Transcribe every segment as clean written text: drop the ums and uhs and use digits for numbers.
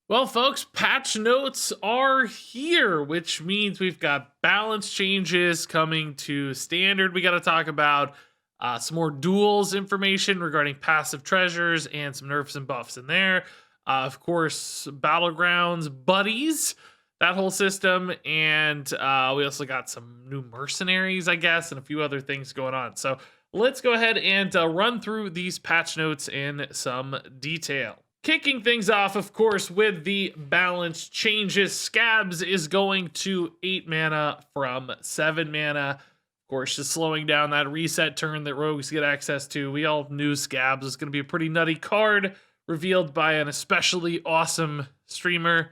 Well, folks, patch notes are here, which means we've got balance changes coming to standard. We got to talk about some more duels information regarding passive treasures and some nerfs and buffs in there. Of course, Battlegrounds buddies, that whole system. And we also got some new mercenaries, I guess, and a few other things going on. So let's go ahead and run through these patch notes in some detail. Kicking things off, of course, with the balance changes. Scabs is going to 8 mana from 7 mana. Of course, just slowing down that reset turn that rogues get access to. We all knew Scabs was going to be a pretty nutty card, revealed by an especially awesome streamer.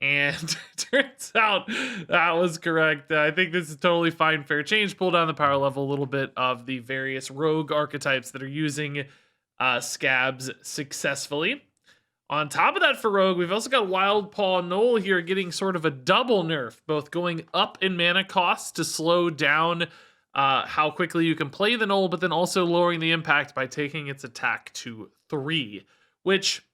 And turns out that was correct. I think this is totally fine, fair change. Pull down the power level a little bit of the various rogue archetypes that are using Scabs successfully. On top of that, for Rogue, we've also got Wild Paw Knoll here getting sort of a double nerf, both going up in mana cost to slow down how quickly you can play the Knoll, but then also lowering the impact by taking its attack to 3, which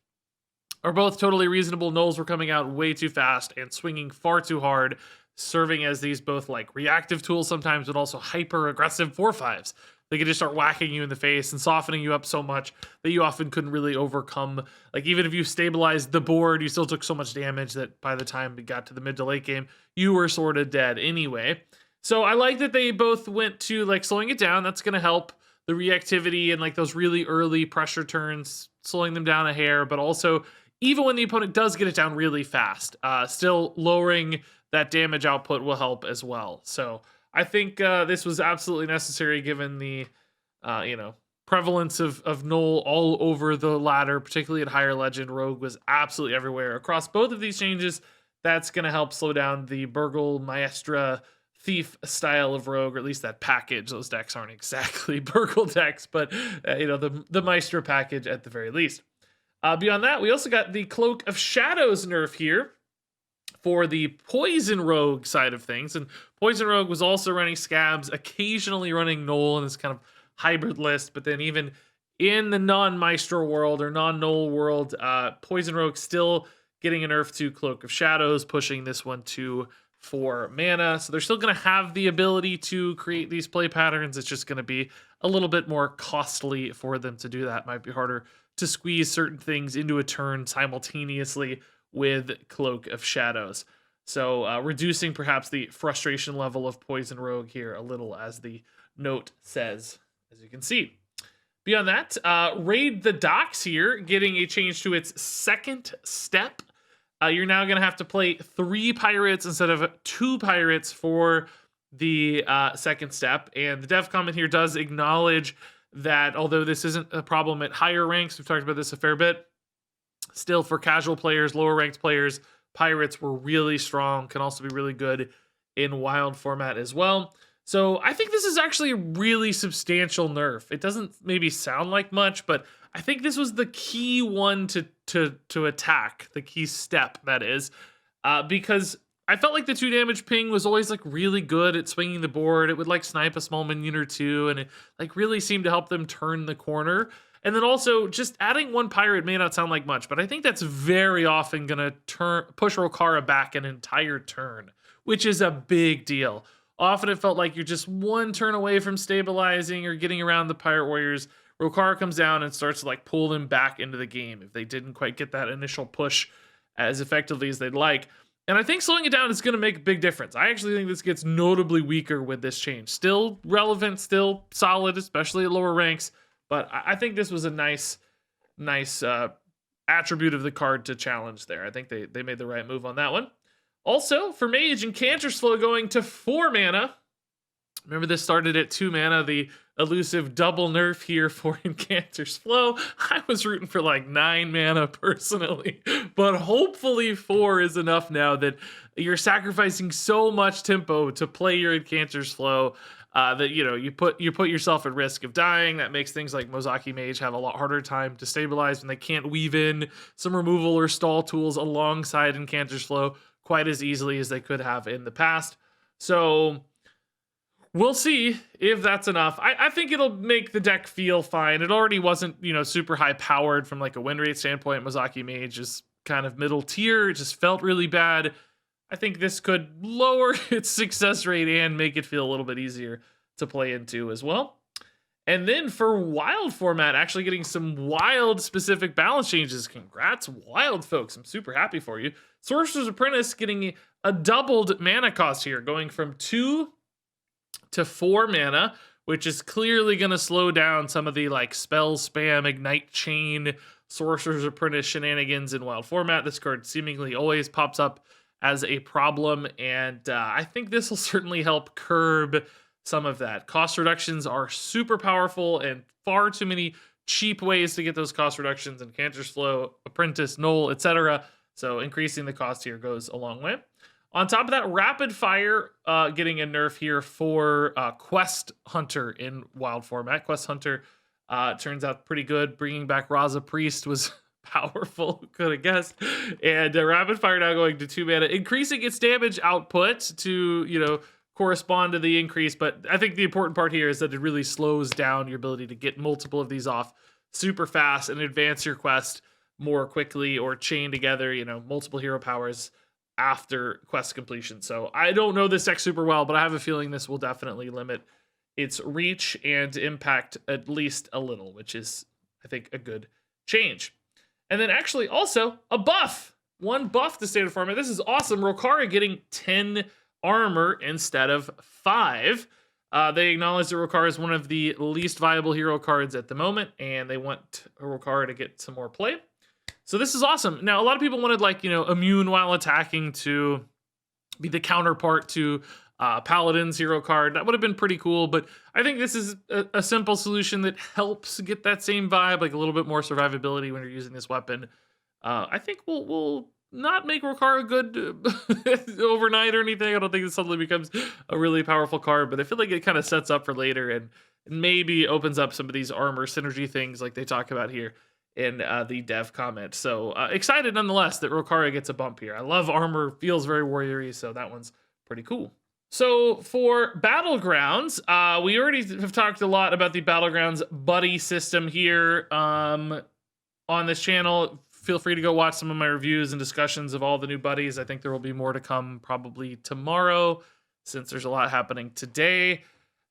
are both totally reasonable. Knolls were coming out way too fast and swinging far too hard, serving as these both like reactive tools sometimes, but also hyper aggressive 4/5s. They could just start whacking you in the face and softening you up so much that you often couldn't really overcome. Like, even if you stabilized the board, you still took so much damage that by the time we got to the mid to late game, you were sort of dead anyway. So I like that they both went to like slowing it down. That's going to help the reactivity and like those really early pressure turns, slowing them down a hair, but also even when the opponent does get it down really fast, still lowering that damage output will help as well. So I think this was absolutely necessary given the, prevalence of Knoll all over the ladder, particularly at higher legend. Rogue was absolutely everywhere. Across both of these changes, that's going to help slow down the Burgle Maestra Thief style of Rogue, or at least that package. Those decks aren't exactly Burgle decks, but the Maestra package at the very least. Beyond that, we also got the Cloak of Shadows nerf here for the Poison Rogue side of things. And Poison Rogue was also running Scabs, occasionally running Knoll in this kind of hybrid list. But then even in the non-Maestro world or non-Knoll world, Poison Rogue still getting a nerf to Cloak of Shadows, pushing this one to 4 mana. So they're still going to have the ability to create these play patterns. It's just going to be a little bit more costly for them to do that. Might be harder to squeeze certain things into a turn simultaneously with Cloak of Shadows. So reducing perhaps the frustration level of Poison Rogue here a little, as the note says, as you can see. Beyond that, Raid the Docks here, getting a change to its second step. You're now going to have to play 3 pirates instead of 2 pirates for the second step. And the dev comment here does acknowledge that although this isn't a problem at higher ranks, we've talked about this a fair bit, still for casual players, lower ranked players, pirates were really strong, can also be really good in wild format as well. So I think this is actually a really substantial nerf. It doesn't maybe sound like much, but I think this was the key one to attack, the key step, that is, because I felt like the 2 damage ping was always like really good at swinging the board. It would like snipe a small minion or 2, and it like really seemed to help them turn the corner. And then also just adding 1 pirate may not sound like much, but I think that's very often going to push Rokara back an entire turn, which is a big deal. Often it felt like you're just 1 turn away from stabilizing or getting around the pirate warriors. Rokara comes down and starts to like pull them back into the game if they didn't quite get that initial push as effectively as they'd like. And I think slowing it down is going to make a big difference. I actually think this gets notably weaker with this change. Still relevant, still solid, especially at lower ranks. But I think this was a nice attribute of the card to challenge there. I think they made the right move on that one. Also, for Mage, Incanter's Flow going to 4 mana. Remember, this started at 2 mana, the elusive double nerf here for Incanter's Flow. I was rooting for like 9 mana personally, but hopefully 4 is enough now that you're sacrificing so much tempo to play your Incanter's Flow that you put yourself at risk of dying. That makes things like Mozaki Mage have a lot harder time to stabilize when they can't weave in some removal or stall tools alongside Incanter's Flow quite as easily as they could have in the past. So we'll see if that's enough. I think it'll make the deck feel fine. It already wasn't, super high powered from like a win rate standpoint. Mozaki Mage is kind of middle tier. It just felt really bad. I think this could lower its success rate and make it feel a little bit easier to play into as well. And then for wild format, actually getting some wild specific balance changes. Congrats, wild folks. I'm super happy for you. Sorcerer's Apprentice getting a doubled mana cost here, going from 2 to 4 mana, which is clearly going to slow down some of the like spell spam, ignite chain, Sorcerer's Apprentice shenanigans in wild format. This card seemingly always pops up as a problem, and I think this will certainly help curb some of that. Cost reductions are super powerful, and far too many cheap ways to get those cost reductions in Cantor's Flow, Apprentice, Null, etc. So increasing the cost here goes a long way. On top of that, Rapid Fire getting a nerf here for Quest Hunter in wild format. Quest Hunter turns out pretty good. Bringing back Raza Priest was powerful, could have guessed. And Rapid Fire now going to 2 mana, increasing its damage output to, correspond to the increase. But I think the important part here is that it really slows down your ability to get multiple of these off super fast and advance your quest more quickly, or chain together, multiple hero powers after quest completion. So I don't know this deck super well, but I have a feeling this will definitely limit its reach and impact at least a little, which is, I think, a good change. And then actually also a buff. One buff to standard format. This is awesome. Rokara getting 10 armor instead of 5. They acknowledge that Rokara is one of the least viable hero cards at the moment, and they want Rokara to get some more play. So this is awesome. Now, a lot of people wanted immune while attacking to be the counterpart to Paladin's hero card. That would have been pretty cool, but I think this is a simple solution that helps get that same vibe, like a little bit more survivability when you're using this weapon. I think we'll not make Rokara good overnight or anything. I don't think it suddenly becomes a really powerful card, but I feel like it kind of sets up for later and maybe opens up some of these armor synergy things like they talk about here in the dev comment. So excited nonetheless that Rokara gets a bump here. I love armor, feels very warrior-y, so that one's pretty cool. So for Battlegrounds, we already have talked a lot about the Battlegrounds buddy system here on this channel. Feel free to go watch some of my reviews and discussions of all the new buddies. I think there will be more to come probably tomorrow, since there's a lot happening today.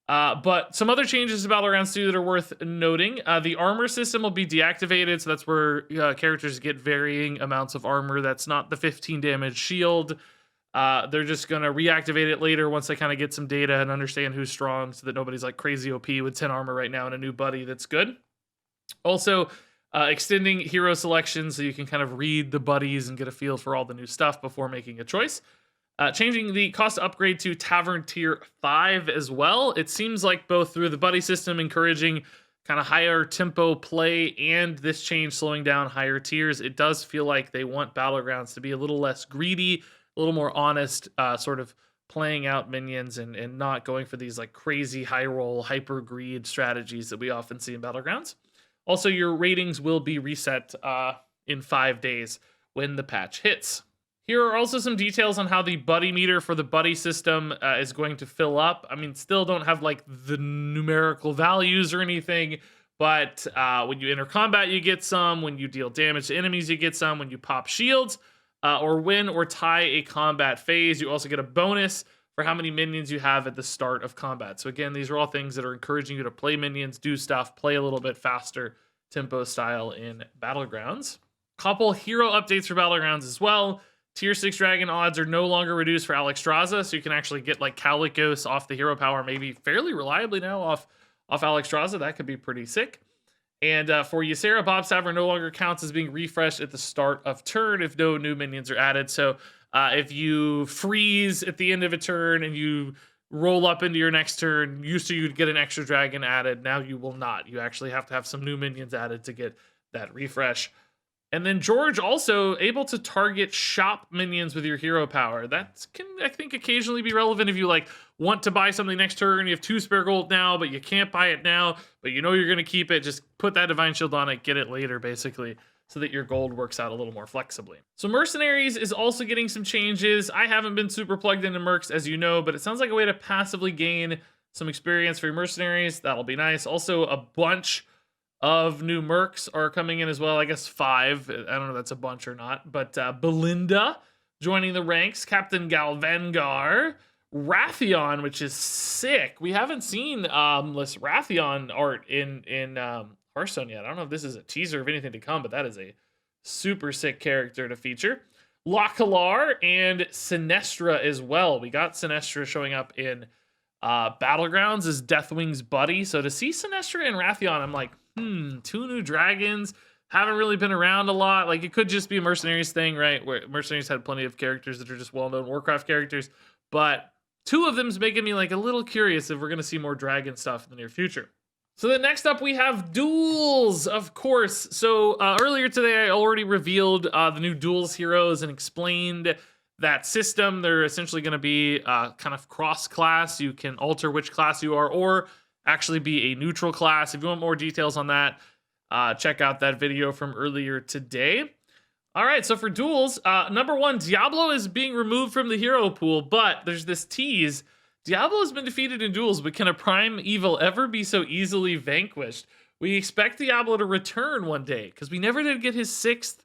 But some other changes to Battlegrounds too that are worth noting. The armor system will be deactivated, so that's where characters get varying amounts of armor. That's not the 15 damage shield. They're just going to reactivate it later once they kind of get some data and understand who's strong, so that nobody's like crazy OP with 10 armor right now and a new buddy that's good. Also, extending hero selection so you can kind of read the buddies and get a feel for all the new stuff before making a choice. Changing the cost to upgrade to Tavern Tier 5 as well. It seems like both through the buddy system encouraging kind of higher tempo play and this change slowing down higher tiers, it does feel like they want Battlegrounds to be a little less greedy, a little more honest, sort of playing out minions and not going for these like crazy high roll, hyper greed strategies that we often see in Battlegrounds. Also, your ratings will be reset in 5 days when the patch hits. Here are also some details on how the buddy meter for the buddy system is going to fill up. I mean, still don't have like the numerical values or anything, but when you enter combat, you get some. When you deal damage to enemies, you get some. When you pop shields or win or tie a combat phase, you also get a bonus for how many minions you have at the start of combat. So again, these are all things that are encouraging you to play minions, do stuff, play a little bit faster tempo style in Battlegrounds. Couple hero updates for Battlegrounds as well. Tier 6 Dragon odds are no longer reduced for Alexstrasza, so you can actually get like Kalikos off the hero power maybe fairly reliably now off Alexstrasza. That could be pretty sick. And for Ysera, Bob Saver no longer counts as being refreshed at the start of turn if no new minions are added. So if you freeze at the end of a turn and you roll up into your next turn, used to you'd get an extra dragon added. Now you will not. You actually have to have some new minions added to get that refresh. And then George also able to target shop minions with your hero power. That can, I think, occasionally be relevant if you like want to buy something next turn. You have 2 spare gold now, but you can't buy it now, but you know you're going to keep it. Just put that Divine Shield on it, get it later, basically, so that your gold works out a little more flexibly. So Mercenaries is also getting some changes. I haven't been super plugged into Mercs, as you know, but it sounds like a way to passively gain some experience for your Mercenaries. That'll be nice. Also, a bunch of new mercs are coming in as well. I guess 5. I don't know if that's a bunch or not. But Belinda joining the ranks. Captain Galvangar. Raffion, which is sick. We haven't seen this Raffion art in Hearthstone yet. I don't know if this is a teaser of anything to come, but that is a super sick character to feature. Lockalar and Sinestra as well. We got Sinestra showing up in Battlegrounds as Deathwing's buddy. So to see Sinestra and Raffion, I'm like, 2 new dragons. Haven't really been around a lot. Like, it could just be a Mercenaries thing, right? Where Mercenaries had plenty of characters that are just well-known Warcraft characters. But 2 of them's making me like a little curious if we're going to see more dragon stuff in the near future. So then next up we have Duels, of course. So earlier today I already revealed the new Duels heroes and explained that system. They're essentially going to be kind of cross-class. You can alter which class you are or actually be a neutral class. If you want more details on that, check out that video from earlier today. All right, so for Duels, number 1, Diablo is being removed from the hero pool, but there's this tease. Diablo has been defeated in Duels, but can a prime evil ever be so easily vanquished? We expect Diablo to return one day, because we never did get his 6th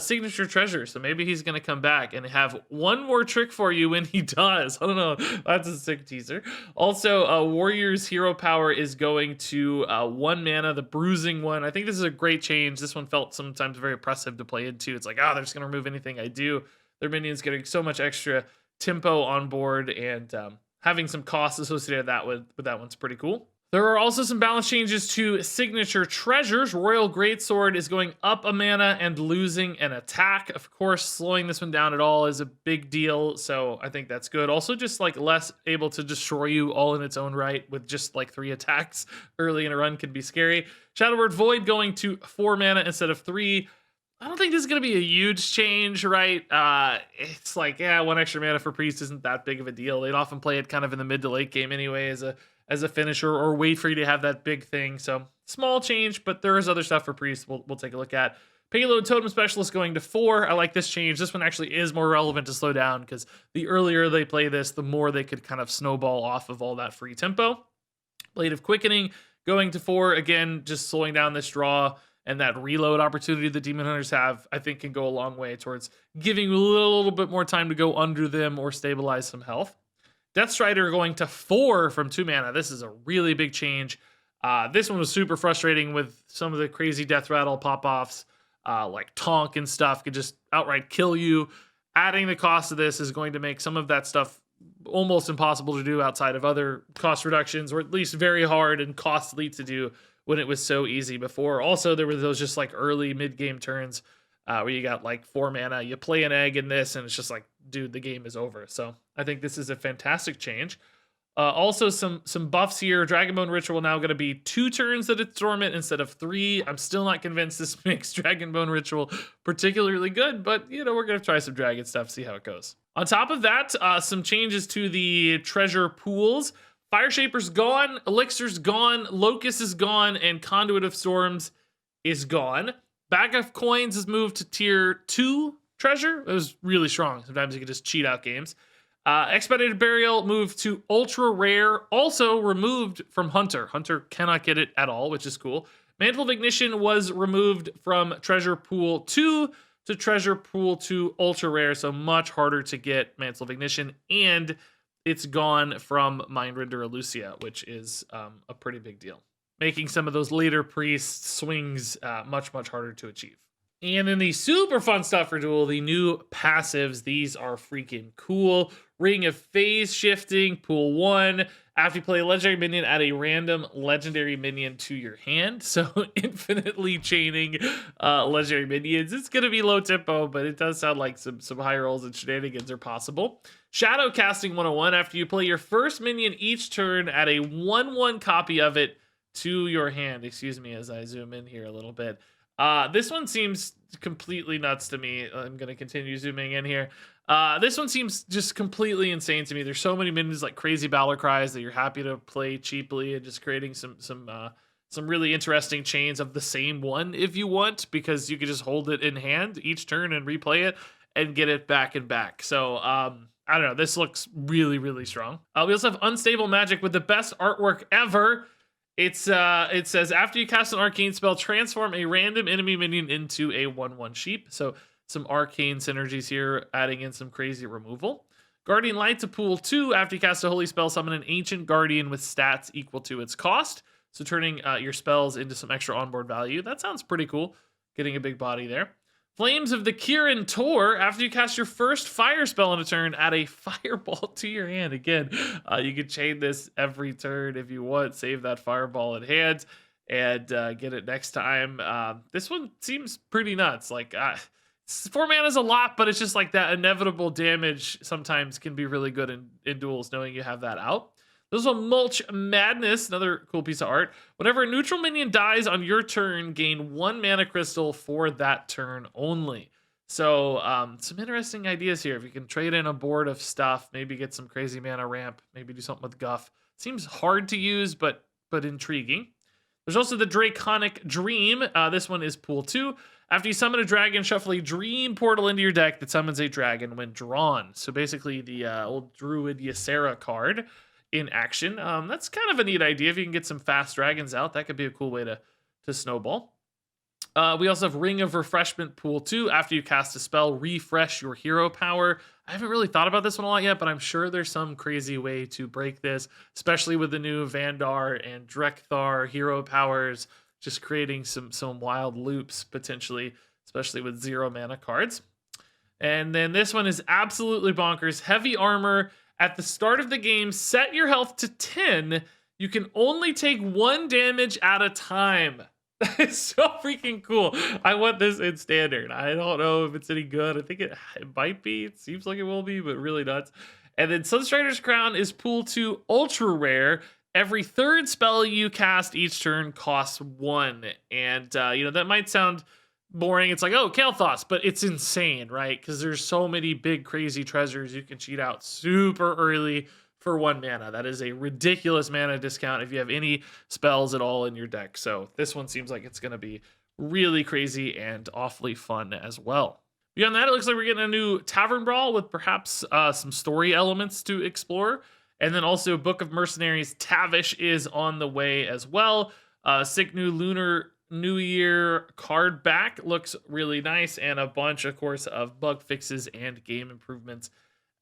signature treasure, so maybe he's going to come back and have one more trick for you when he does. I don't know, that's a sick teaser. Also, Warrior's hero power is going to 1 mana, the bruising one. I think this is a great change. This one felt sometimes very oppressive to play into. It's like, they're just going to remove anything I do. Their minions getting so much extra tempo on board, and having some costs associated with that one's pretty cool. There are also some balance changes to signature treasures. Royal Greatsword is going up a mana and losing an attack. Of course, slowing this one down at all is a big deal, so I think that's good. Also, just like less able to destroy you all in its own right with just like 3 attacks early in a run can be scary. Shadowword Void going to 4 mana instead of 3. I don't think this is going to be a huge change, right? It's like, 1 extra mana for Priest isn't that big of a deal. They'd often play it kind of in the mid to late game anyway as a finisher, or wait for you to have that big thing. So small change, but there is other stuff for Priest we'll take a look at. Payload Totem Specialist going to 4. I like this change. This one actually is more relevant to slow down, because the earlier they play this, the more they could kind of snowball off of all that free tempo. Blade of Quickening going to 4. Again, just slowing down this draw. And that reload opportunity the Demon Hunters have, I think, can go a long way towards giving you a little bit more time to go under them or stabilize some health. Death Strider going to 4 from 2 mana. This is a really big change. This one was super frustrating with some of the crazy Death Rattle pop-offs, like Tonk and stuff could just outright kill you. Adding the cost of this is going to make some of that stuff almost impossible to do outside of other cost reductions, or at least very hard and costly to do when it was so easy before. Also, there were those just like early mid-game turns where you got like 4 mana, you play an egg in this, and it's just like, dude, the game is over. So I think this is a fantastic change. Also, some buffs here. Dragonbone Ritual now going to be 2 turns that it's dormant instead of 3. I'm still not convinced this makes Dragonbone Ritual particularly good, but we're going to try some dragon stuff, see how it goes. On top of that, some changes to the treasure pools. Fire Shaper's gone, Elixir's gone, Locust is gone, and Conduit of Storms is gone. Bag of Coins is moved to tier 2 treasure. It was really strong. Sometimes you can just cheat out games. Expedited Burial moved to ultra rare, also removed from Hunter. Hunter cannot get it at all, which is cool. Mantle of Ignition was removed from treasure pool 2 to treasure pool 2 ultra rare, so much harder to get Mantle of Ignition, and it's gone from Mindrender Elusia, which is a pretty big deal, making some of those later priest swings much harder to achieve. And then the super fun stuff for Duel, the new passives. These are freaking cool. Ring of Phase Shifting, pool 1. After you play a legendary minion, add a random legendary minion to your hand. So infinitely chaining legendary minions. It's going to be low tempo, but it does sound like some high rolls and shenanigans are possible. Shadow Casting 101. After you play your first minion each turn, add a 1/1 copy of it to your hand. Excuse me as I zoom in here a little bit. This one seems completely nuts to me. I'm going to continue zooming in here. This one seems just completely insane to me. There's so many minions like crazy Battle Cries that you're happy to play cheaply, and just creating some really interesting chains of the same one if you want, because you could just hold it in hand each turn and replay it and get it back and back. So I don't know. This looks really strong. We also have Unstable Magic with the best artwork ever. It says after you cast an arcane spell, transform a random enemy minion into a 1/1 sheep. So some arcane synergies here, adding in some crazy removal. Guardian Light to pool 2. After you cast a holy spell, summon an ancient guardian with stats equal to its cost. So turning your spells into some extra onboard value. That sounds pretty cool. Getting a big body there. Flames of the Kirin Tor. After you cast your first fire spell in a turn, add a fireball to your hand. Again, you can chain this every turn if you want. Save that fireball in hand and get it next time. This one seems pretty nuts. Like, 4 mana is a lot, but it's just like that inevitable damage sometimes can be really good in duels, knowing you have that out. There's a Mulch Madness, another cool piece of art. Whenever a neutral minion dies on your turn, gain 1 mana crystal for that turn only. So some interesting ideas here. If you can trade in a board of stuff, maybe get some crazy mana ramp, maybe do something with Guff. Seems hard to use, but intriguing. There's also the Draconic Dream. This one is pool 2. After you summon a dragon, shuffle a dream portal into your deck that summons a dragon when drawn. So basically the old Druid Ysera card in action. That's kind of a neat idea. If you can get some fast dragons out, that could be a cool way to snowball. We also have Ring of Refreshment pool 2. After you cast a spell, refresh your hero power. I haven't really thought about this one a lot yet, but I'm sure there's some crazy way to break this, especially with the new Vandar and Drekthar hero powers, just creating some wild loops potentially, especially with 0 mana cards. And then this one is absolutely bonkers. Heavy Armor. At the start of the game, set your health to 10. You can only take 1 damage at a time. That is so freaking cool. I want this in standard. I don't know if it's any good. I think it might be. It seems like it will be, but really nuts. And then Sunstrider's Crown is pool 2 ultra rare. Every 3rd spell you cast each turn costs 1. And, that might sound boring. It's like, oh, Kael'thas, but it's insane, right? Because there's so many big crazy treasures you can cheat out super early for 1 mana. That is a ridiculous mana discount if you have any spells at all in your deck. So this one seems like it's going to be really crazy and awfully fun as well. Beyond that, it looks like we're getting a new Tavern Brawl with perhaps some story elements to explore. And then also Book of Mercenaries Tavish is on the way as well. Sick new Lunar New Year card back looks really nice, and a bunch, of course, of bug fixes and game improvements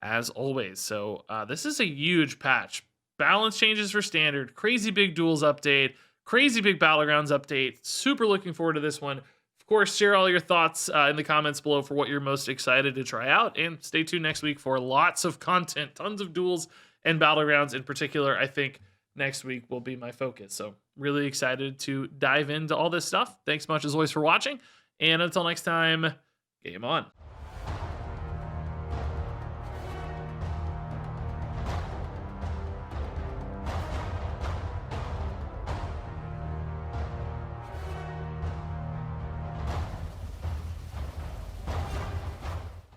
as always. So this is a huge patch. Balance changes for standard, crazy big duels update, crazy big Battlegrounds update. Super looking forward to this one. Of course, share all your thoughts in the comments below for what you're most excited to try out, and stay tuned next week for lots of content, tons of duels and Battlegrounds in particular. I think next week will be my focus. So really excited to dive into all this stuff. Thanks much as always for watching. And until next time, game on.